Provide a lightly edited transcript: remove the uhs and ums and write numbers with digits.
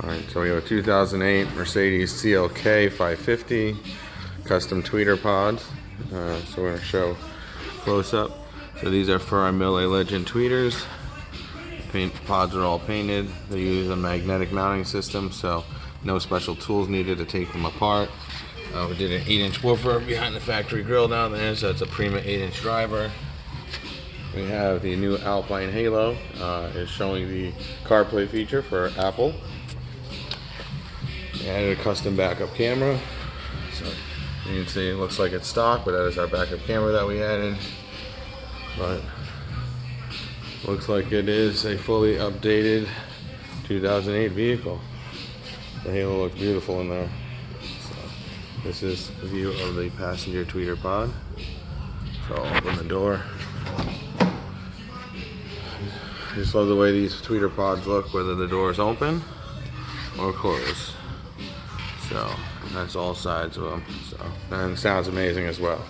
Alright, so we have a 2008 Mercedes CLK 550 custom tweeter pods. So we're going to show close up. So these are for our Mille Legend tweeters. Pods are all painted. They use a magnetic mounting system, so no special tools needed to take them apart. We did an 8-inch woofer behind the factory grill down there, so it's a Prima 8-inch driver. We have the new Alpine Halo, is showing the CarPlay feature for Apple. We added a custom backup camera, so you can see it looks like it's stock, but that is our backup camera that we added. But looks like it is a fully updated 2008 vehicle. The Halo looks beautiful in there. So this is the view of the passenger tweeter pod. So I'll open the door. I just love the way these tweeter pods look, whether the door is open or closed. So that's all sides of them. So, and it sounds amazing as well.